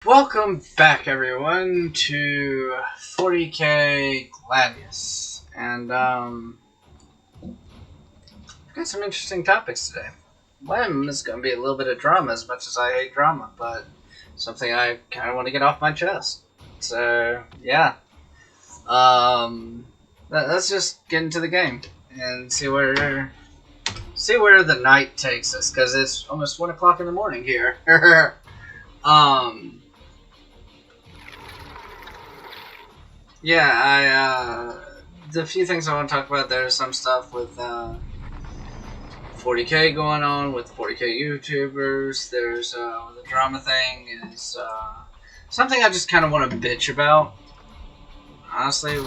Welcome back, everyone, to 40k Gladius, and I've got some interesting topics today. One of them is going to be a little bit of drama, as much as I hate drama, but something I kind of want to get off my chest. So yeah, let's just get into the game and see where the night takes us, because it's almost 1 o'clock in the morning here. Yeah, the few things I want to talk about, there's some stuff with 40k going on with 40k YouTubers. There's the drama thing is something I just kind of want to bitch about. Honestly,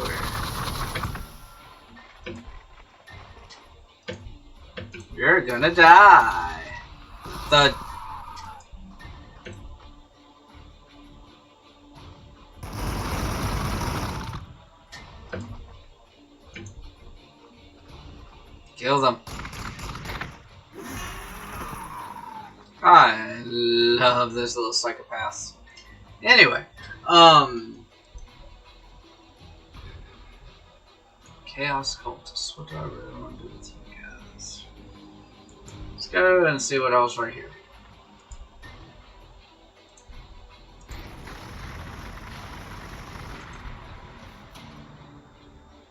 you're gonna die. Thud. Kill them. I love those little psychopaths. Anyway, Chaos Cultists. What do I really want to do with you guys? Let's go and see what else right here.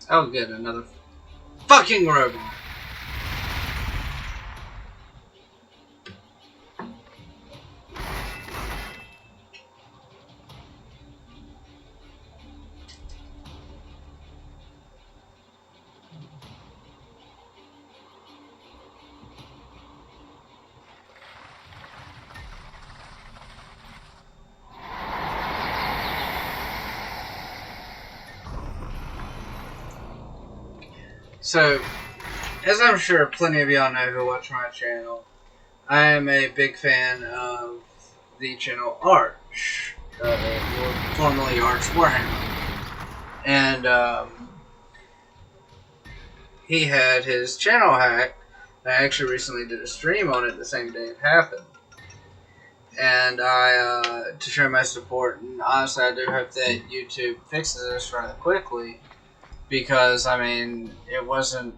Oh, good, another fucking robot. So, as I'm sure plenty of y'all know who watch my channel, I am a big fan of the channel Arch, formerly Arch Warhammer. And he had his channel hacked. I actually recently did a stream on it the same day it happened. And to show my support, and honestly I do hope that YouTube fixes this rather quickly. Because, I mean, it wasn't,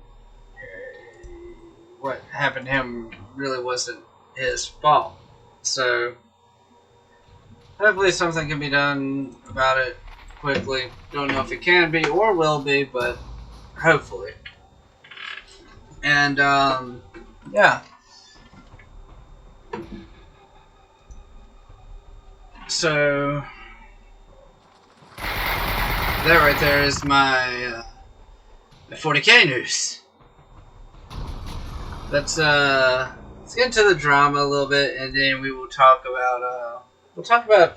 what happened to him really wasn't his fault. So, hopefully something can be done about it quickly. Don't know if it can be or will be, but hopefully. And, yeah. So, that right there is my 40k news. Let's get into the drama a little bit, and then we will talk about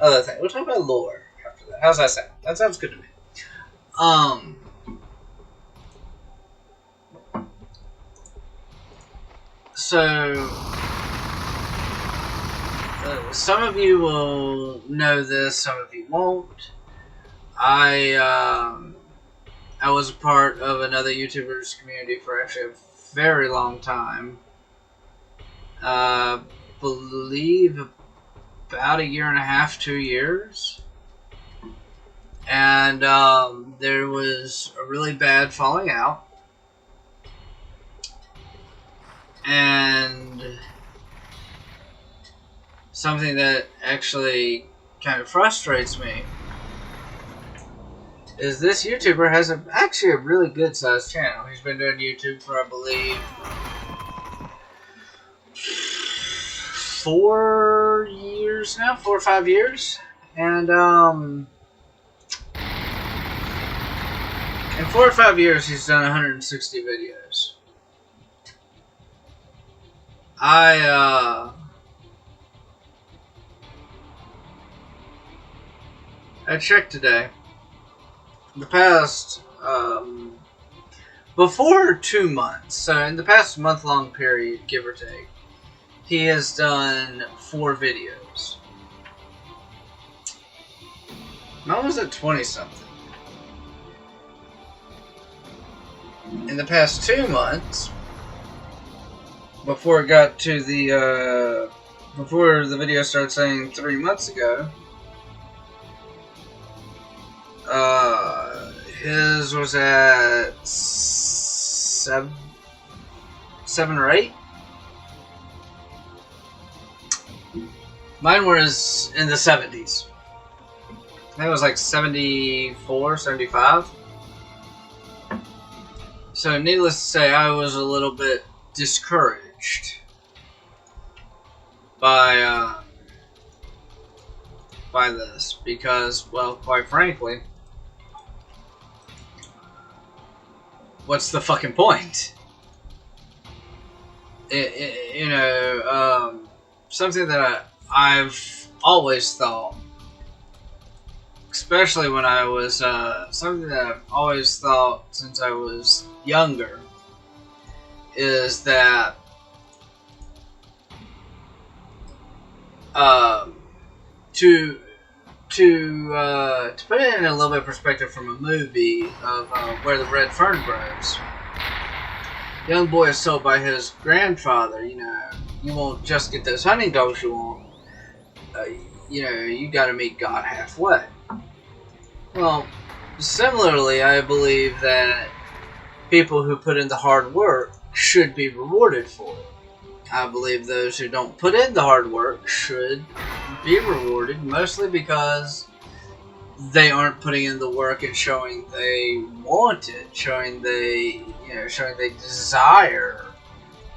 other things. We'll talk about lore after that. How's that sound? That sounds good to me. So some of you will know this, some of you won't. I was a part of another YouTuber's community for actually a very long time. Believe about 1.5 years, 2 years. And there was a really bad falling out. And something that actually kind of frustrates me is this YouTuber has actually a really good sized channel. He's been doing YouTube for, I believe, 4 years now, 4 or 5 years. And in 4 or 5 years, he's done 160 videos. I checked today. The past, before 2 months, so in the past month-long period, give or take, he has done 4 videos. I'm almost at 20-something. In the past 2 months, before it got to the, before the video started saying 3 months ago, His was at 7 or 8. Mine was in the 70s. I think it was like 74, 75. So needless to say, I was a little bit discouraged by this because, well, quite frankly, what's the fucking point? Something that I've always thought, especially when I was, something that I've always thought since I was younger, is that to put it in a little bit of perspective from a movie of Where the Red Fern Grows, young boy is told by his grandfather, you won't just get those hunting dogs you want. You gotta meet God halfway. Well, similarly, I believe that people who put in the hard work should be rewarded for it. I believe those who don't put in the hard work should be rewarded, mostly because they aren't putting in the work and showing they want it, showing they desire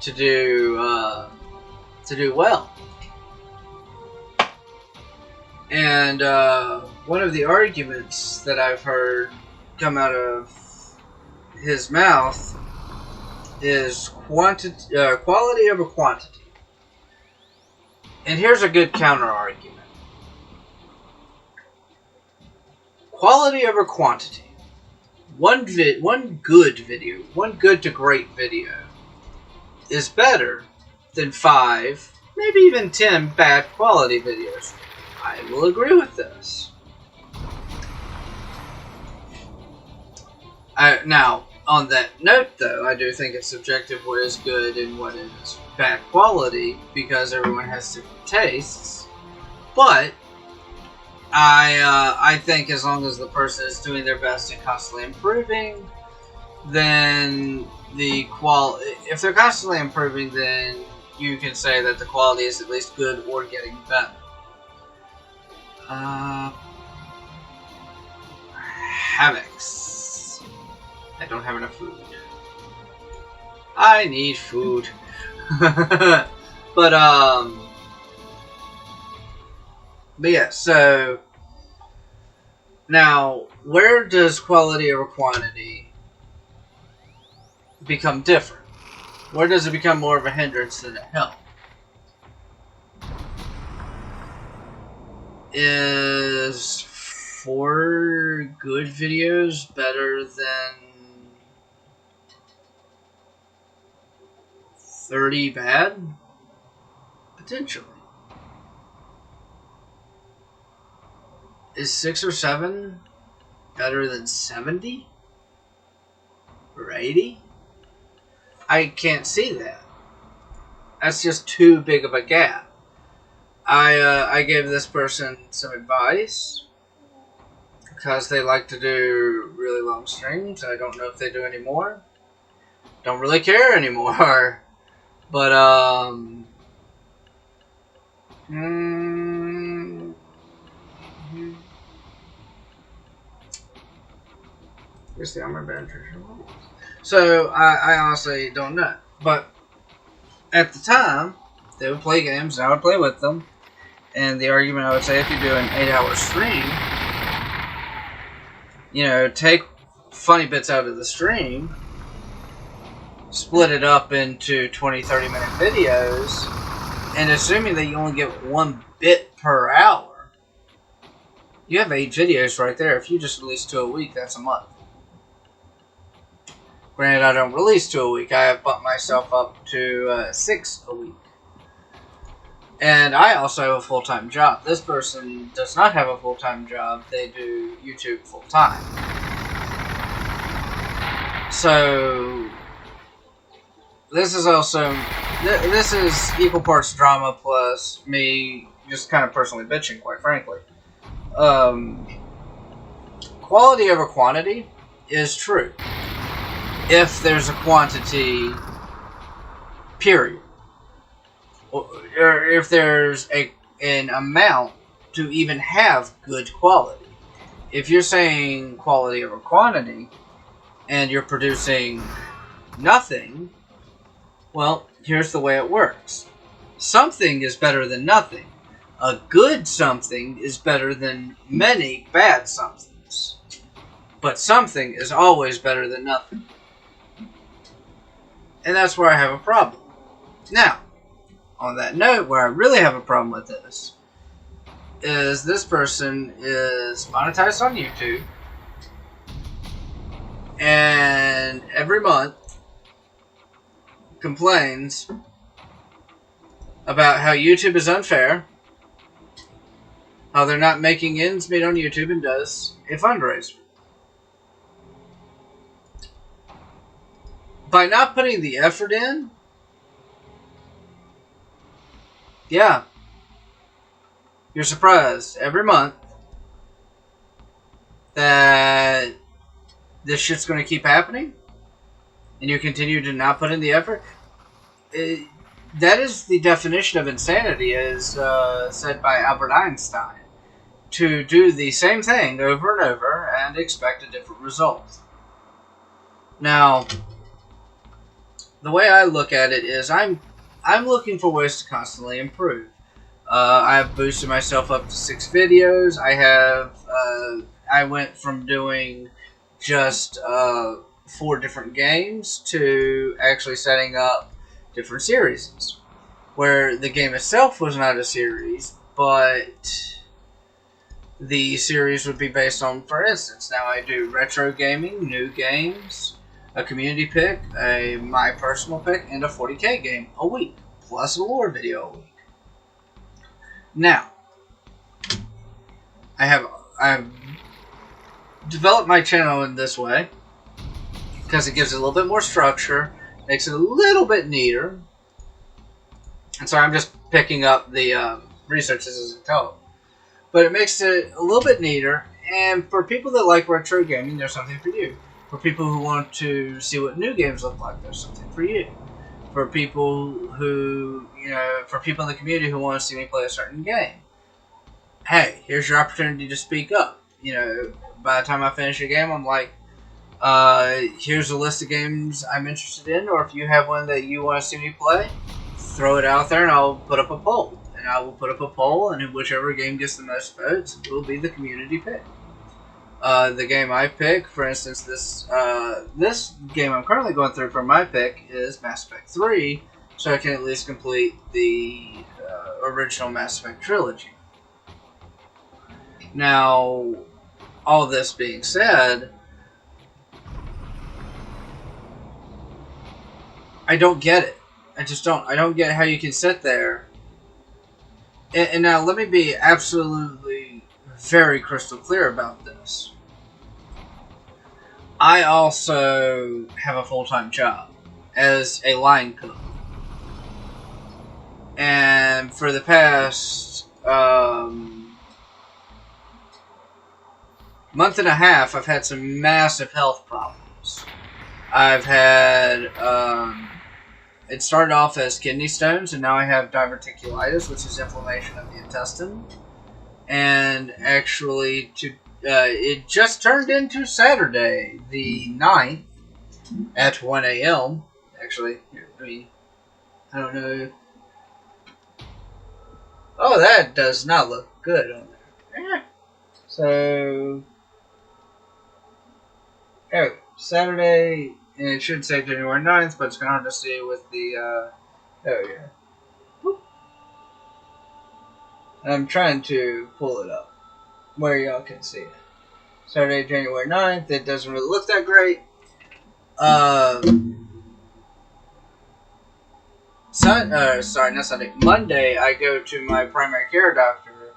to do well. And one of the arguments that I've heard come out of his mouth is quality over quantity. And here's a good counter argument. Quality over quantity. One good video, one good to great video is better than 5, maybe even 10 bad quality videos. I will agree with this. Now, on that note, though, I do think it's subjective what is good and what is bad quality, because everyone has different tastes. But I think as long as the person is doing their best and constantly improving, then if they're constantly improving, then you can say that the quality is at least good or getting better. Hammocks. I don't have enough food. I need food. But yeah, so now where does quality over quantity become different? Where does it become more of a hindrance than a help? Is 4 good videos better than 30 bad? Potentially. Is 6 or 7 better than 70? Or 80? I can't see that. That's just too big of a gap. I gave this person some advice because they like to do really long streams. I don't know if they do anymore. Don't really care anymore. But here's the armor banter. So I honestly don't know. But at the time, they would play games and I would play with them. And the argument I would say, if you do an 8-hour stream, take funny bits out of the stream, split it up into 20, 30-minute videos, and assuming that you only get 1 bit per hour, you have 8 videos right there. If you just release 2 a week, that's a month. Granted, I don't release 2 a week. I have bumped myself up to 6 a week. And I also have a full-time job. This person does not have a full-time job. They do YouTube full-time. So this is also this is equal parts drama plus me just kind of personally bitching, quite frankly. Quality over quantity is true. If there's a quantity, period. Or if there's an amount to even have good quality. If you're saying quality over quantity, and you're producing nothing, well, here's the way it works. Something is better than nothing. A good something is better than many bad somethings. But something is always better than nothing. And that's where I have a problem. Now, on that note, where I really have a problem with this is this person is monetized on YouTube, and every month complains about how YouTube is unfair, how they're not making ends meet on YouTube, and does a fundraiser. By not putting the effort in, yeah, you're surprised every month that this shit's going to keep happening, and you continue to not put in the effort. That is the definition of insanity, as said by Albert Einstein. To do the same thing over and over and expect a different result. Now, the way I look at it is I'm looking for ways to constantly improve. I've boosted myself up to 6 videos. I went from doing just 4 different games to actually setting up different series, where the game itself was not a series, but the series would be based on, for instance, now I do retro gaming, new games, a community pick, my personal pick, and a 40k game a week, plus a lore video a week. Now, I've developed my channel in this way because it gives it a little bit more structure, makes it a little bit neater. And so I'm just picking up the researches as I go. But it makes it a little bit neater, and for people that like retro gaming, there's something for you. For people who want to see what new games look like, there's something for you. For people who, for people in the community who want to see me play a certain game, hey, here's your opportunity to speak up. By the time I finish a game, I'm like, here's a list of games I'm interested in, or if you have one that you want to see me play, throw it out there and I'll put up a poll. And I will put up a poll, and whichever game gets the most votes will be the community pick. The game I pick, for instance, this game I'm currently going through for my pick is Mass Effect 3, so I can at least complete the original Mass Effect trilogy. Now, all this being said, I don't get it. I just don't. I don't get how you can sit there. And now, let me be absolutely very crystal clear about this. I also have a full-time job as a line cook. And for the past month and a half, I've had some massive health problems. I've had... it started off as kidney stones, and now I have diverticulitis, which is inflammation of the intestine. And actually, it just turned into Saturday, the 9th, at 1 a.m. Actually, I don't know. Oh, that does not look good on there. So, anyway, Saturday... And it should say January 9th, but it's kind of hard to see with the, there we go. Whoop. I'm trying to pull it up where y'all can see it. Saturday, January 9th, it doesn't really look that great. Not Sunday. Monday, I go to my primary care doctor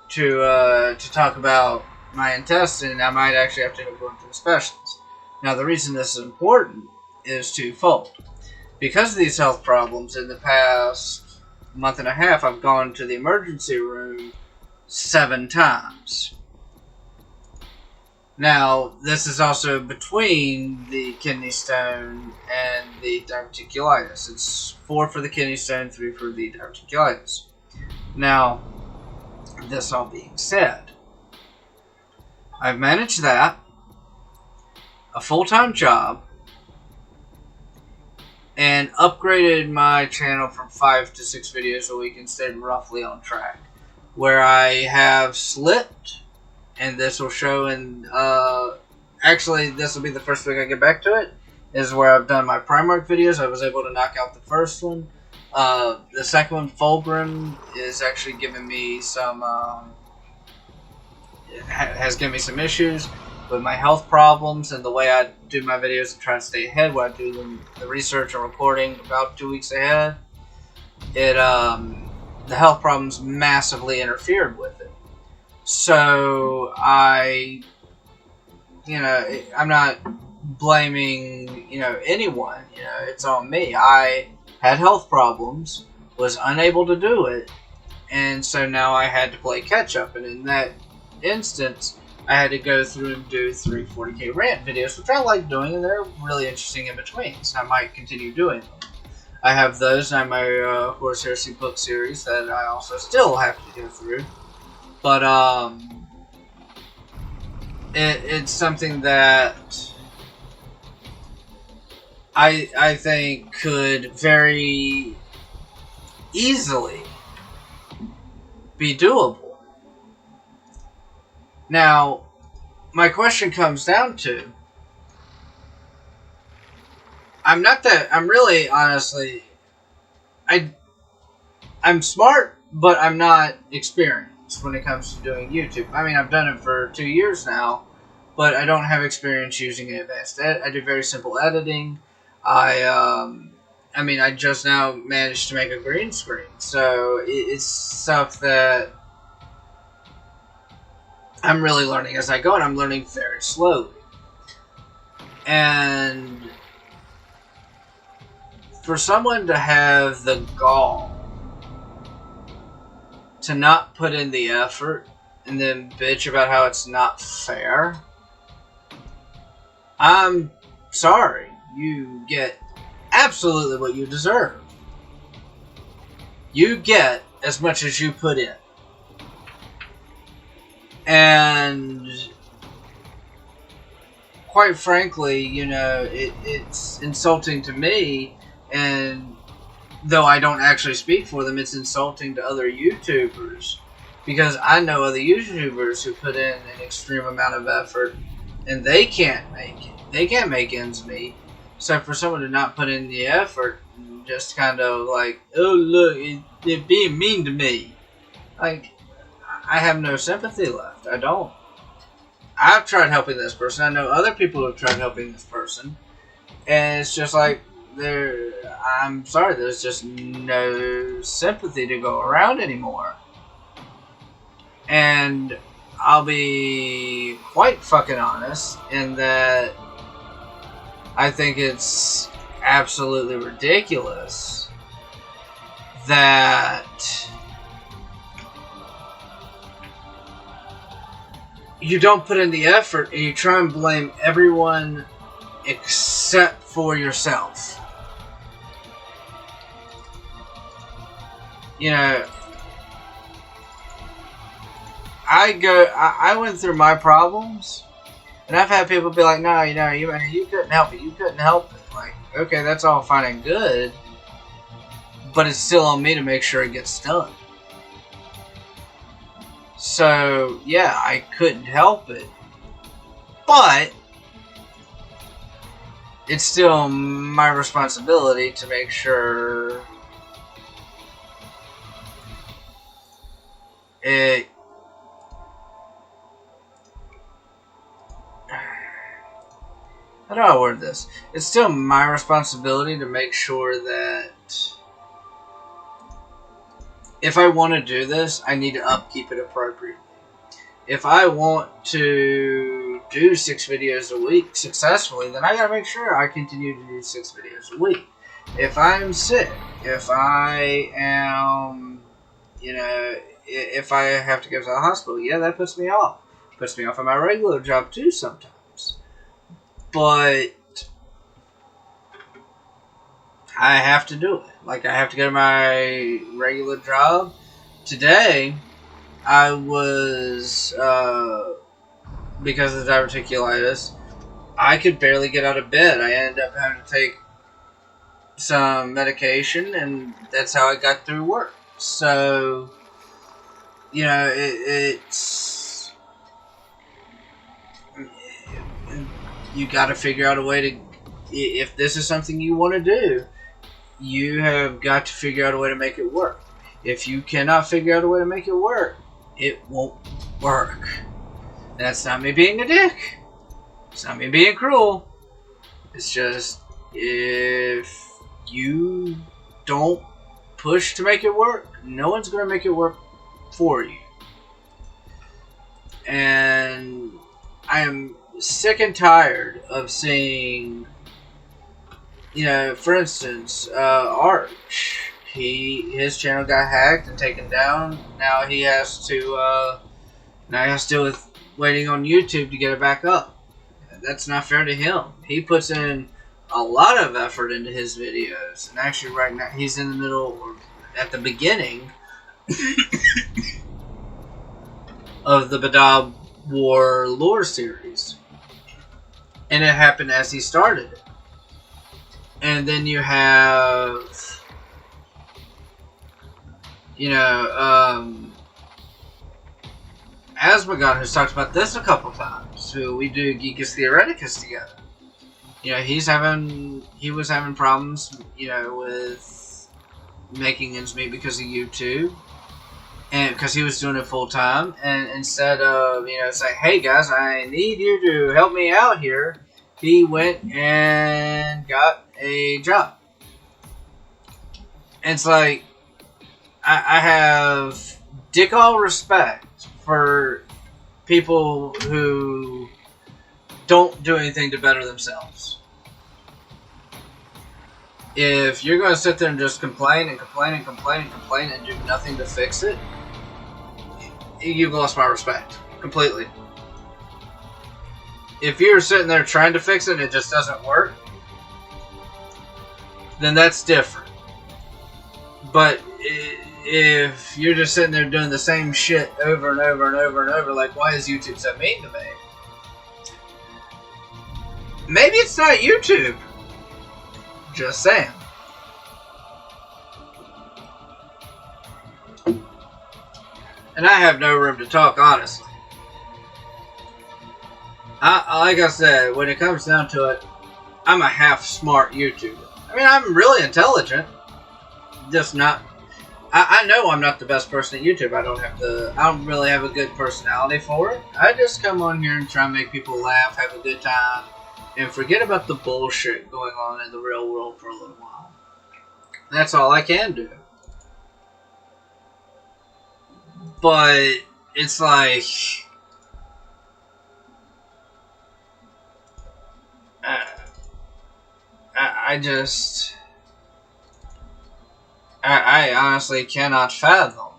to talk about my intestine. I might actually have to go into the specialist. Now, the reason this is important is twofold. Because of these health problems, in the past month and a half, I've gone to the emergency room 7 times. Now, this is also between the kidney stone and the diverticulitis. It's 4 for the kidney stone, 3 for the diverticulitis. Now, this all being said, I've managed that, a full-time job, and upgraded my channel from 5 to 6 videos a week and stayed roughly on track. Where I have slipped, and this will show in, actually this will be the first week I get back to it, is where I've done my Primarch videos. I was able to knock out the first one. The second one, Fulgrim, is actually giving me some, has given me some issues with my health problems and the way I do my videos and try to stay ahead. When I do the research and recording about 2 weeks ahead, the health problems massively interfered with it. So I'm not blaming, anyone. It's on me. I had health problems, was unable to do it, and so now I had to play catch up. And in that instance, I had to go through and do 3 40K rant videos, which I like doing, and they're really interesting in between, so I might continue doing them. I have those, and I have my Horus Heresy book series that I also still have to go through. But it's something that I think could very easily be doable. Now, my question comes down to, I'm really, honestly, I'm smart, but I'm not experienced when it comes to doing YouTube. I mean, I've done it for 2 years now, but I don't have experience using advanced I do very simple editing. I just now managed to make a green screen, so it's stuff that I'm really learning as I go, and I'm learning very slowly. And for someone to have the gall to not put in the effort and then bitch about how it's not fair, I'm sorry. You get absolutely what you deserve. You get as much as you put in. And quite frankly, it's insulting to me, and though I don't actually speak for them, it's insulting to other YouTubers, because I know other YouTubers who put in an extreme amount of effort and they can't make it. They can't make ends meet. So for someone to not put in the effort and just kind of like, oh look, they're being mean to me. Like, I have no sympathy left. I don't. I've tried helping this person. I know other people have tried helping this person. And it's just like, I'm sorry, there's just no sympathy to go around anymore. And I'll be quite fucking honest in that I think it's absolutely ridiculous that you don't put in the effort and you try and blame everyone except for yourself. I went through my problems, and I've had people be like, no, you couldn't help it. You couldn't help it. Like, okay, that's all fine and good, but it's still on me to make sure it gets done. So, yeah, I couldn't help it, but it's still my responsibility to make sure it... How do I word this? It's still my responsibility to make sure that if I want to do this, I need to upkeep it appropriately. If I want to do 6 videos a week successfully, then I gotta make sure I continue to do 6 videos a week. If I'm sick, if I am, if I have to go to the hospital, yeah, that puts me off. Puts me off of my regular job too sometimes. But I have to do it. Like, I have to go to my regular job. Today, I was, because of the diverticulitis, I could barely get out of bed. I ended up having to take some medication, and that's how I got through work. So, you know, it's... You gotta figure out a way to... If this is something you want to do, you have got to figure out a way to make it work. If you cannot figure out a way to make it work, it won't work. And that's not me being a dick. It's not me being cruel. It's just, if you don't push to make it work, no one's going to make it work for you. And I am sick and tired of seeing, you know, for instance, Arch. His channel got hacked and taken down. Now he has to deal with waiting on YouTube to get it back up. That's not fair to him. He puts in a lot of effort into his videos, and actually right now he's in the middle, or at the beginning of the Badab War lore series, and it happened as he started it. And then you have, you know, Asmagon, who's talked about this a couple times, who we do Geekus Theoreticus together. You know, he was having problems, you know, with making ends meet because of YouTube, and because he was doing it full time, and instead of, you know, saying, hey guys, I need you to help me out here, he went and got a job. And it's like, I have dick all respect for people who don't do anything to better themselves. If you're going to sit there and just complain and complain and complain and complain and do nothing to fix it, you've lost my respect completely. If you're sitting there trying to fix it and it just doesn't work, then that's different. But if you're just sitting there doing the same shit over and over and over and over, like, why is YouTube so mean to me? Maybe it's not YouTube. Just saying. And I have no room to talk, honestly. Like I said, when it comes down to it, I'm a half-smart YouTuber. I mean, I'm really intelligent. Just not... I know I'm not the best person at YouTube. I don't really have a good personality for it. I just come on here and try and make people laugh, have a good time, and forget about the bullshit going on in the real world for a little while. That's all I can do. But it's like, I honestly cannot fathom.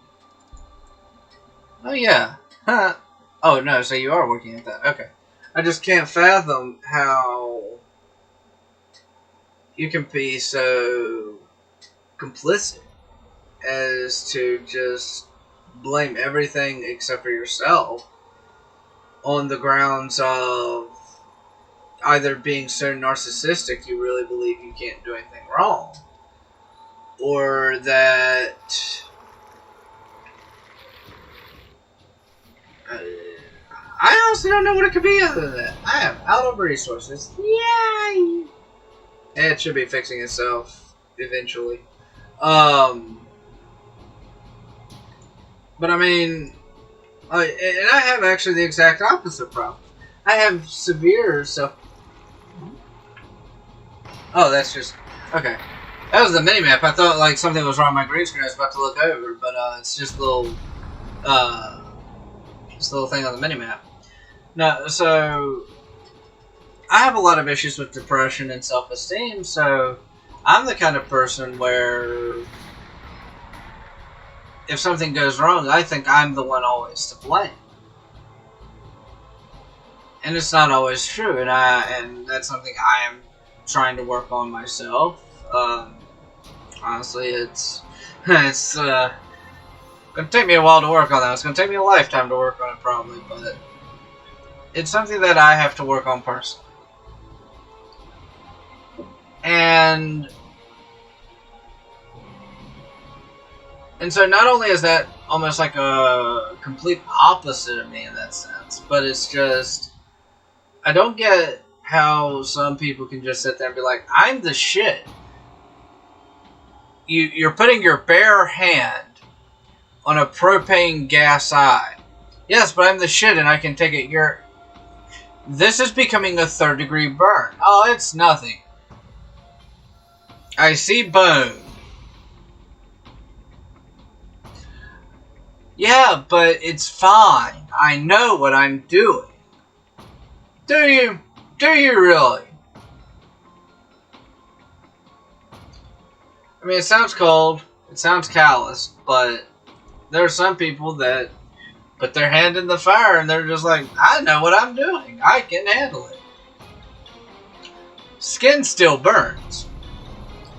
Oh yeah. Huh. Oh no, so you are working at that. Okay. I just can't fathom how you can be so complicit as to just blame everything except for yourself on the grounds of either being so narcissistic you really believe you can't do anything wrong, or that I honestly don't know what it could be other than that. I am out of resources. Yay! It should be fixing itself eventually. But I mean, and I have actually the exact opposite problem. I have severe self... Oh, that's just... Okay. That was the minimap. I thought like something was wrong with my green screen. I was about to look over, but it's just a little thing on the minimap. No, so I have a lot of issues with depression and self-esteem, so I'm the kind of person where if something goes wrong, I think I'm the one always to blame. and it's not always true, and that's something I am trying to work on myself. Honestly, it's gonna take me a while to work on that. It's gonna take me a lifetime to work on it, probably, but it's something that I have to work on personally. And so not only is that almost like a complete opposite of me in that sense, but it's just, I don't get how some people can just sit there and be like, I'm the shit. You're putting your bare hand on a propane gas eye. Yes, but I'm the shit and I can take it. This is becoming a 3rd degree burn. Oh, it's nothing. I see bone. Yeah, but it's fine. I know what I'm doing. Do you? Do you really? I mean, it sounds cold. It sounds callous, but there are some people that put their hand in the fire and they're just like, I know what I'm doing. I can handle it. Skin still burns.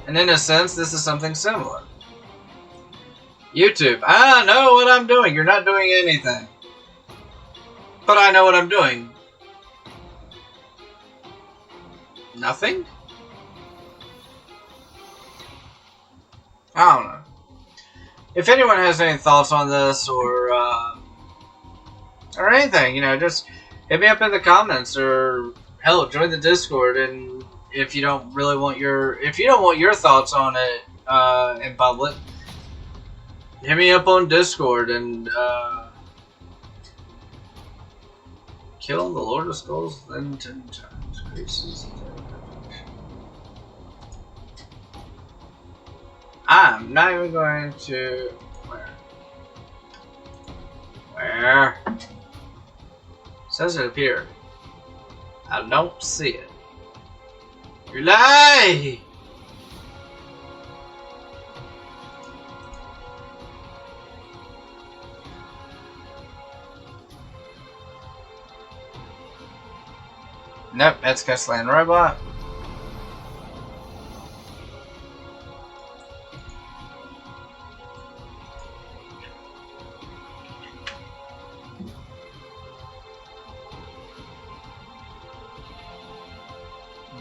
And in a sense, this is something similar. YouTube, I know what I'm doing. You're not doing anything. But I know what I'm doing. Nothing? I don't know. If anyone has any thoughts on this or anything, you know, just hit me up in the comments or hell, join the Discord. And if you don't want your thoughts on it in public, hit me up on Discord and kill the Lord of Skulls then 10 times. Increases. I'm not even going to... Where? It says it appeared. I don't see it. You lie! Nope, that's Castellan Robot.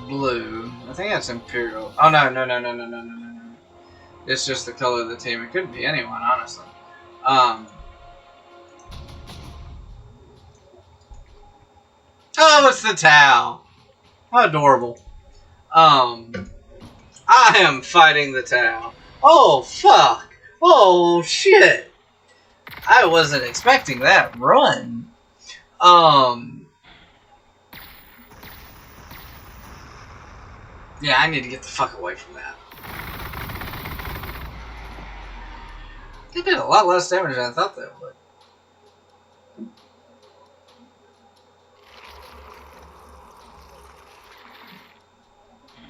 Blue. I think that's Imperial. Oh no. It's just the color of the team. It could be anyone, honestly. Oh, it's the Tau. How adorable. I am fighting the Tau. Oh, fuck. Oh, shit. I wasn't expecting that run. Yeah, I need to get the fuck away from that. They did a lot less damage than I thought they would.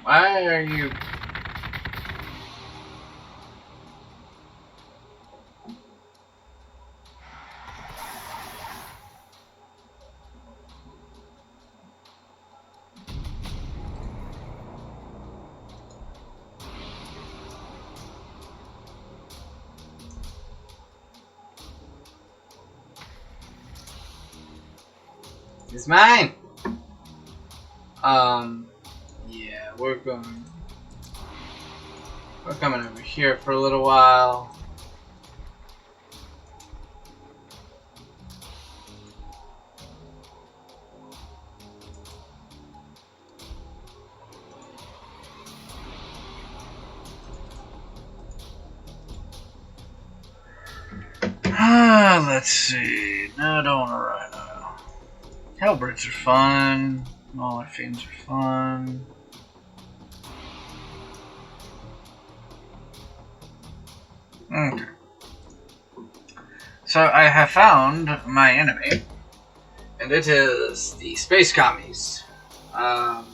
Why are you... It's mine! Yeah, we're coming over here for a little while. Let's see. No, I don't want to ride now. Hellbrutes are fun. All our fiends are fun. Okay. So I have found my enemy, and it is the Space Commies. But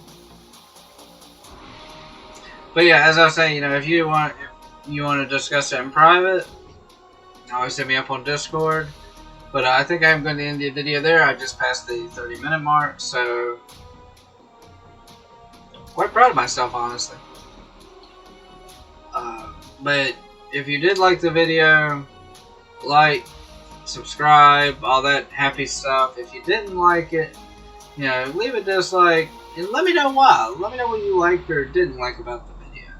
yeah, as I was saying, you know, if you want to discuss it in private, always hit me up on Discord. But I think I'm going to end the video there. I just passed the 30-minute mark, so quite proud of myself, honestly. But if you did like the video, like, subscribe, all that happy stuff. If you didn't like it, you know, leave a dislike and let me know why. Let me know what you liked or didn't like about the video.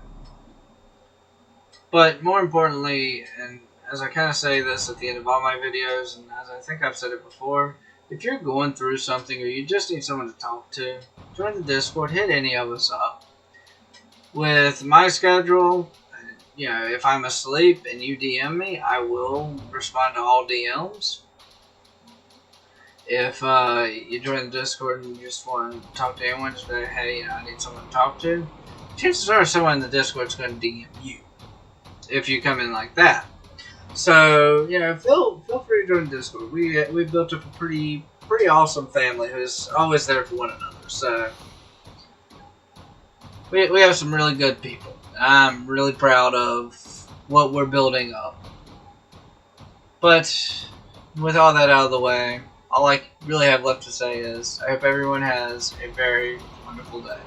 But more importantly, and as I kind of say this at the end of all my videos, and as I think I've said it before, if you're going through something or you just need someone to talk to, join the Discord, hit any of us up. With my schedule, you know, if I'm asleep and you DM me, I will respond to all DMs. If you join the Discord and you just want to talk to anyone, just say, hey, you know, I need someone to talk to, chances are someone in the Discord is going to DM you if you come in like that. So, you know, feel free to join the Discord. We've built up a pretty awesome family who's always there for one another. So we have some really good people. I'm really proud of what we're building up. But with all that out of the way, all I really have left to say is I hope everyone has a very wonderful day.